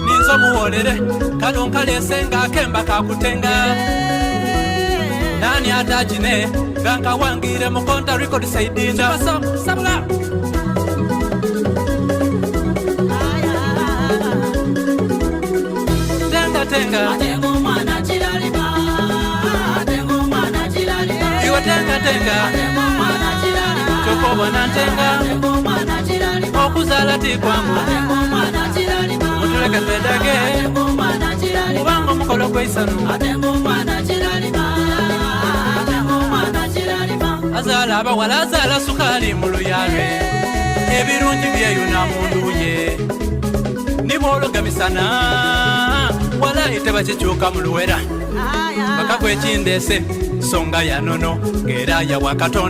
ninzo muwolere kalonkalyesenga kemba kakutenga nani atajine ganka wangire mukonta record saidinda sabula tenga atengo mwana chilaliba atengo mwana chilaliba iwe tenga atengo mwana chilaliba chokobona tenga atengo mwana chilaliba okuzala tikwangu atengo mwana chilaliba mutuleke twedage atengo mwana chilaliba kubanga omukolo gweisanu atengo mwana chilaliba atengo mwana chilaliba azala abawala azala sukali mu luyabe ebirungi byeyuna mundu ye nimwologamisana wala iteba kikyuka mu luwera bakakwekindeese songa yanono ng'era yawa Katonda.